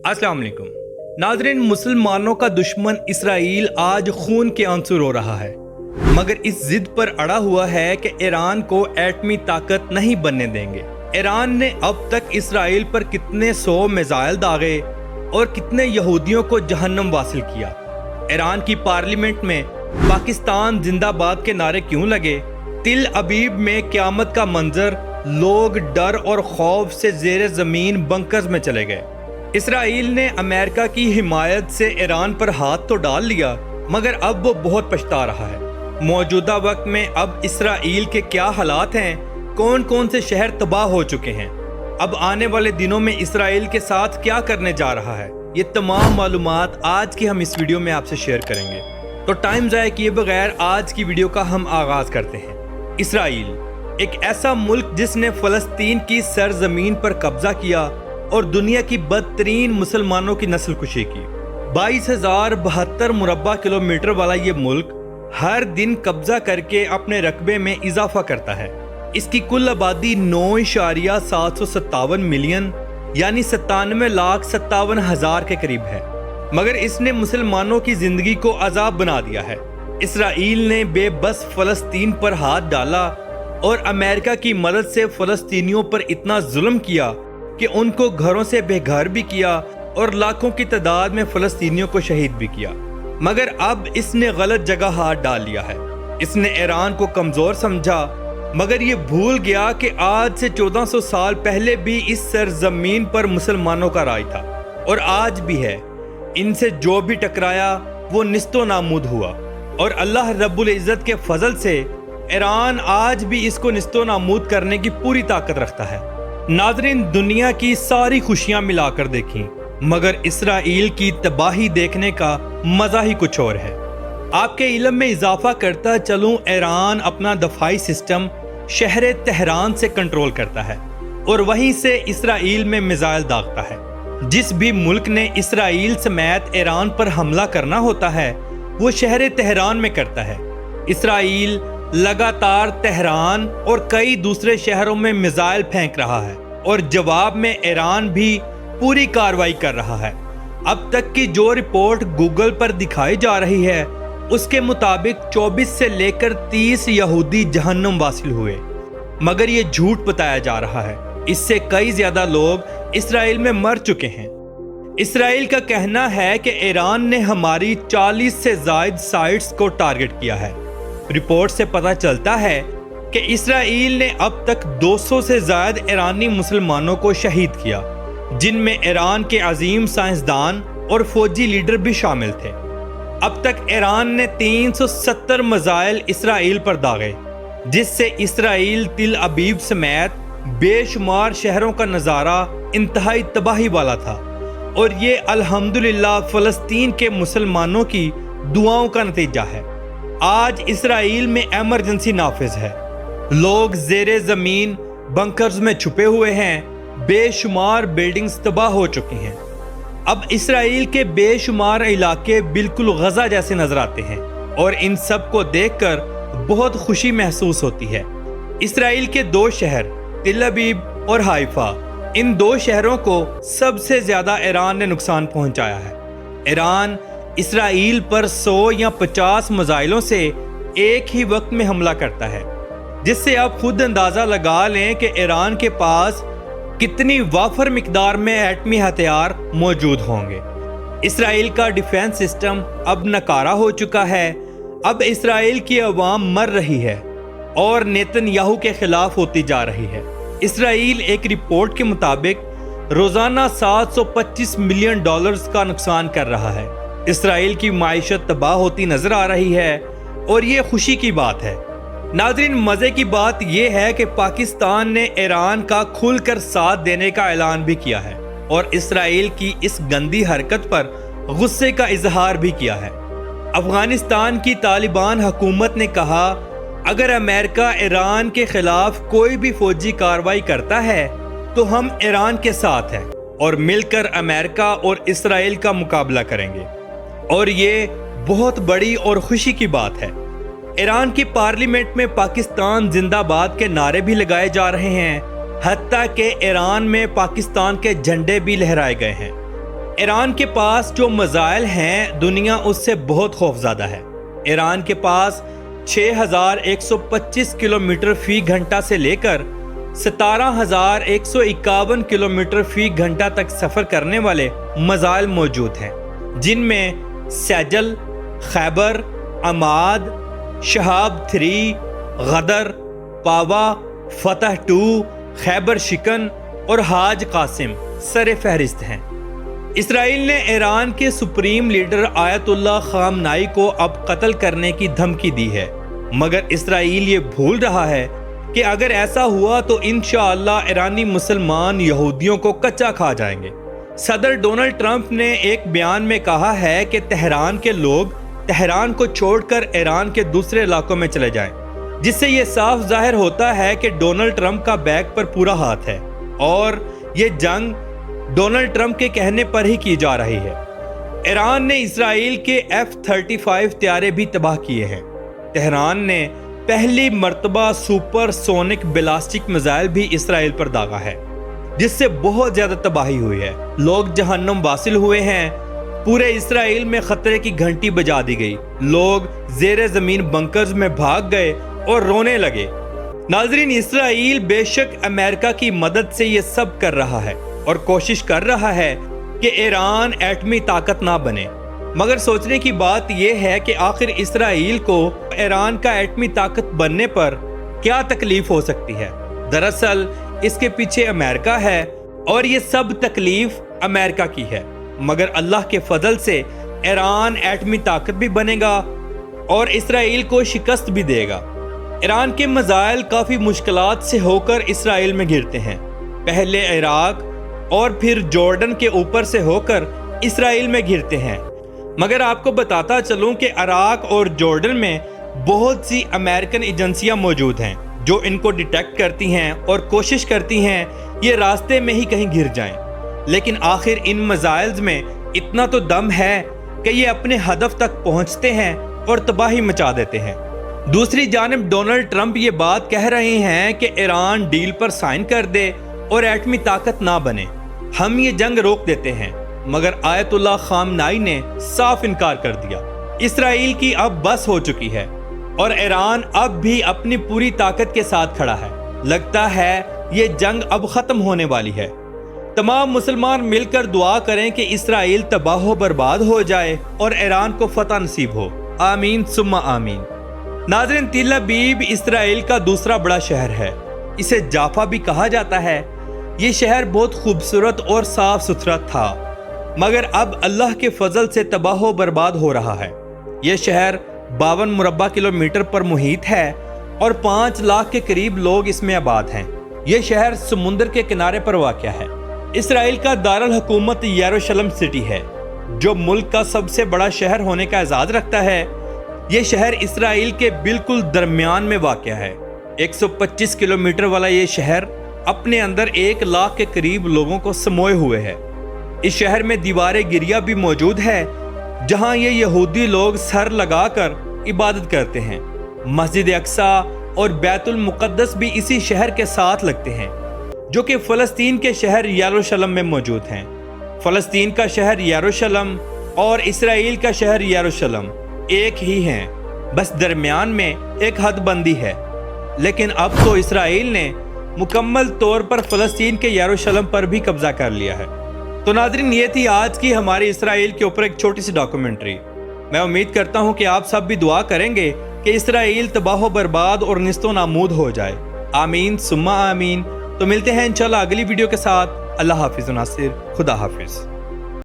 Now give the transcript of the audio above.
अस्सलाम वालेकुम नाज़रीन, मुसलमानों का दुश्मन इसराइल आज खून के आंसू रो रहा है, मगर इस जिद पर अड़ा हुआ है कि ईरान को एटमी ताकत नहीं बनने देंगे। ईरान ने अब तक इसराइल पर कितने 100 मिसाइल दागे और कितने यहूदियों को जहन्नम वासिल किया। ईरान की पार्लियामेंट में पाकिस्तान जिंदाबाद के नारे क्यों लगे? तिल अबीब में क़यामत का मंजर, लोग डर और खौफ से ज़ेरे ज़मीन बंकर्स में चले गए। इसराइल ने अमेरिका की हिमायत से ईरान पर हाथ तो डाल लिया, मगर अब वो बहुत पछता रहा है। मौजूदा वक्त में अब इसराइल के क्या हालात हैं, कौन कौन से शहर तबाह हो चुके हैं, अब आने वाले दिनों में इसराइल के साथ क्या करने जा रहा है, ये तमाम मालूमात आज की हम इस वीडियो में आपसे शेयर करेंगे। तो टाइम ज़ाया किए बगैर आज की वीडियो का हम आगाज़ करते हैं। इसराइल एक ऐसा मुल्क जिसने फ़लस्तीन की सरजमीन पर कब्जा किया और दुनिया की बदतरीन मुसलमानों की नस्ल कुशी की। 22,072 मुरब्बा किलोमीटर वाला ये मुल्क हर दिन कब्जा करके अपने रकबे में इजाफा करता है। इसकी कुल आबादी 9.757 मिलियन यानी 97,57,000 के करीब है, मगर इसने मुसलमानों की जिंदगी को अजाब बना दिया है। इसराइल ने बेबस फ़लस्तीन पर हाथ डाला और अमेरिका की मदद से फ़लस्तीनियों पर इतना जुल्म किया कि उनको घरों से बेघर भी किया और लाखों की तादाद में फ़लस्तीनियों को शहीद भी किया। मगर अब इसने गलत जगह हाथ डाल लिया है। इसने ईरान को कमज़ोर समझा, मगर ये भूल गया कि आज से 1400 साल पहले भी इस सरजमीन पर मुसलमानों का राज था और आज भी है। इनसे जो भी टकराया वो निस्तो नामूद हुआ और अल्लाह रब्बुल इज़्ज़त के फजल से ईरान आज भी इसको निस्तो नामूद करने की पूरी ताकत रखता है। नाज़रीन, दुनिया की सारी खुशियां मिलाकर देखी, मगर इसराइल की तबाही देखने का मजा ही कुछ और है। आपके इल्म में इजाफा करता चलूं, ईरान अपना दफाई सिस्टम शहर तेहरान से कंट्रोल करता है और वहीं से इसराइल में मिसाइल दागता है। जिस भी मुल्क ने इसराइल समेत ईरान पर हमला करना होता है वो शहर तेहरान में करता है। इसराइल लगातार तेहरान और कई दूसरे शहरों में मिसाइल फेंक रहा है और जवाब में ईरान भी पूरी कार्रवाई कर रहा है। अब तक की जो रिपोर्ट गूगल पर दिखाई जा रही है उसके मुताबिक 24 से लेकर 30 यहूदी जहन्नम वासिल हुए, मगर ये झूठ बताया जा रहा है। इससे कई ज्यादा लोग इसराइल में मर चुके हैं। इसराइल का कहना है कि ईरान ने हमारी 40 से ज्यादा साइट्स को टारगेट किया है। रिपोर्ट से पता चलता है कि इसराइल ने अब तक 200 से ज्यादा ईरानी मुसलमानों को शहीद किया, जिनमें ईरान के अजीम साइंसदान और फौजी लीडर भी शामिल थे। अब तक ईरान ने 370 मिसाइल इसराइल पर दागे, जिससे इसराइल तिल अबीब समेत बेशुमार शहरों का नज़ारा इंतहाई तबाही वाला था और ये अल्हम्दुलिल्लाह फ़लस्तीन के मुसलमानों की दुआओं का नतीजा है। आज इसराइल में एमरजेंसी नाफिज है। लोग ज़ेरे ज़मीन बंकर्स में छुपे हुए हैं। बेशुमार बिल्डिंग्स तबाह हो चुकी हैं। अब इसराइल के बेशुमार इलाके बिल्कुल गजा जैसे नजर आते हैं और इन सब को देखकर बहुत खुशी महसूस होती है। इसराइल के 2 शहर तिल अबीब और हाइफा, इन 2 शहरों को सबसे ज्यादा ईरान ने नुकसान पहुंचाया है। ईरान इसराइल पर 100 या 50 मिसाइलों से एक ही वक्त में हमला करता है, जिससे आप खुद अंदाजा लगा लें कि ईरान के पास कितनी वाफर मिकदार में एटमी हथियार मौजूद होंगे। इसराइल का डिफेंस सिस्टम अब नकारा हो चुका है। अब इसराइल की अवाम मर रही है और नेतन्याहू के खिलाफ होती जा रही है। इसराइल एक रिपोर्ट के मुताबिक रोजाना 725 मिलियन डॉलर्स का नुकसान कर रहा है। इसराइल की माइशत तबाह होती नजर आ रही है और ये खुशी की बात है। नाज़रीन, मजे की बात यह है कि पाकिस्तान ने ईरान का खुलकर साथ देने का ऐलान भी किया है और इसराइल की इस गंदी हरकत पर गुस्से का इजहार भी किया है। अफगानिस्तान की तालिबान हुकूमत ने कहा, अगर अमेरिका ईरान के खिलाफ कोई भी फौजी कार्रवाई करता है तो हम ईरान के साथ हैं और मिलकर अमेरिका और इसराइल का मुकाबला करेंगे। और ये बहुत बड़ी और खुशी की बात है। ईरान की पार्लियामेंट में पाकिस्तान जिंदाबाद के नारे भी लगाए जा रहे हैं, हत्ता के ईरान में पाकिस्तान के झंडे भी लहराए गए हैं। ایران کے پاس جو میزائل ہیں دنیا اس سے بہت خوفزدہ ہے۔ ایران کے پاس 6125 کلومیٹر فی گھنٹہ سے لے کر 17151 کلومیٹر فی گھنٹہ تک سفر کرنے والے میزائل موجود ہیں، جن میں سیجل، خیبر، عماد، شہاب 3، غدر، پاوا، فتح 2، خیبر شکن اور حاج قاسم سر فہرست ہیں۔ اسرائیل نے ایران کے سپریم لیڈر آیت اللہ خامنائی کو اب قتل کرنے کی دھمکی دی ہے، مگر اسرائیل یہ بھول رہا ہے کہ اگر ایسا ہوا تو انشاءاللہ ایرانی مسلمان یہودیوں کو کچا کھا جائیں گے۔ صدر ڈونلڈ ٹرمپ نے ایک بیان میں کہا ہے کہ تہران کے لوگ تہران کو چھوڑ کر ایران کے دوسرے علاقوں میں چلے جائیں، جس سے یہ صاف ظاہر ہوتا ہے کہ ڈونلڈ ٹرمپ کا بیک پر پورا ہاتھ ہے اور یہ جنگ ڈونلڈ ٹرمپ کے کہنے پر ہی کی جا رہی ہے۔ ایران نے اسرائیل کے F-35 طیارے بھی تباہ کیے ہیں۔ تہران نے پہلی مرتبہ سپر سونک بلاسٹک میزائل بھی اسرائیل پر داغا ہے، جس سے بہت زیادہ تباہی ہوئی ہے۔ لوگ جہنم واصل ہوئے ہیں، پورے اسرائیل میں خطرے کی گھنٹی بجا دی گئی، لوگ زیر زمین بنکرز میں بھاگ گئے اور رونے لگے۔ ناظرین، اسرائیل بے شک امریکہ کی مدد سے یہ سب کر رہا ہے اور کوشش کر رہا ہے کہ ایران ایٹمی طاقت نہ بنے، مگر سوچنے کی بات یہ ہے کہ آخر اسرائیل کو ایران کا ایٹمی طاقت بننے پر کیا تکلیف ہو سکتی ہے۔ دراصل اس کے پیچھے امریکہ ہے اور یہ سب تکلیف امریکہ کی ہے، مگر اللہ کے فضل سے ایران ایٹمی طاقت بھی بنے گا اور اسرائیل کو شکست بھی دے گا۔ ایران کے میزائل کافی مشکلات سے ہو کر اسرائیل میں گرتے ہیں، پہلے عراق اور پھر جارڈن کے اوپر سے ہو کر اسرائیل میں گرتے ہیں۔ مگر آپ کو بتاتا چلوں کہ عراق اور جارڈن میں بہت سی امریکن ایجنسیاں موجود ہیں جو ان کو ڈیٹیکٹ کرتی ہیں اور کوشش کرتی ہیں یہ راستے میں ہی کہیں گر جائیں، لیکن آخر ان میزائلز میں اتنا تو دم ہے کہ یہ اپنے ہدف تک پہنچتے ہیں اور تباہی مچا دیتے ہیں۔ دوسری جانب ڈونلڈ ٹرمپ یہ بات کہہ رہے ہیں کہ ایران ڈیل پر سائن کر دے اور ایٹمی طاقت نہ بنے، ہم یہ جنگ روک دیتے ہیں، مگر آیت اللہ خامنائی نے صاف انکار کر دیا۔ اسرائیل کی اب بس ہو چکی ہے اور ایران اب بھی اپنی پوری طاقت کے ساتھ کھڑا ہے۔ لگتا ہے یہ جنگ اب ختم ہونے والی ہے۔ تمام مسلمان مل کر دعا کریں کہ اسرائیل تباہ و برباد ہو جائے اور ایران کو فتح نصیب ہو، آمین ثم آمین۔ ناظرین، تل ابیب اسرائیل کا دوسرا بڑا شہر ہے، اسے جافا بھی کہا جاتا ہے۔ یہ شہر بہت خوبصورت اور صاف ستھرا تھا، مگر اب اللہ کے فضل سے تباہ و برباد ہو رہا ہے۔ یہ شہر 52 مربع کلومیٹر پر محیط ہے اور 5 لاکھ کے قریب لوگ اس میں آباد ہیں۔ یہ شہر سمندر کے کنارے پر واقع ہے۔ اسرائیل کا دارالحکومت یروشلم سٹی ہے، جو ملک کا سب سے بڑا شہر ہونے کا اعزاز رکھتا ہے۔ یہ شہر اسرائیل کے بالکل درمیان میں واقع ہے۔ 125 کلومیٹر والا یہ شہر اپنے اندر 1 لاکھ کے قریب لوگوں کو سموئے ہوئے ہے۔ اس شہر میں دیوار گریہ بھی موجود ہے، جہاں یہ یہودی لوگ سر لگا کر عبادت کرتے ہیں۔ مسجد اقصی اور بیت المقدس بھی اسی شہر کے ساتھ لگتے ہیں، جو کہ فلسطین کے شہر یروشلم میں موجود ہیں۔ فلسطین کا شہر یروشلم اور اسرائیل کا شہر یروشلم ایک ہی ہیں، بس درمیان میں ایک حد بندی ہے۔ لیکن اب تو اسرائیل نے مکمل طور پر فلسطین کے یروشلم پر بھی قبضہ کر لیا ہے۔ تو ناظرین، یہ تھی آج کی ہماری اسرائیل کے اوپر ایک چھوٹی سی ڈاکومنٹری۔ میں امید کرتا ہوں کہ آپ سب بھی دعا کریں گے کہ اسرائیل تباہ و برباد اور نیست و نابود ہو جائے، آمین ثم آمین۔ تو ملتے ہیں انشاءاللہ اگلی ویڈیو کے ساتھ۔ اللہ حافظ ناصر، خدا حافظ۔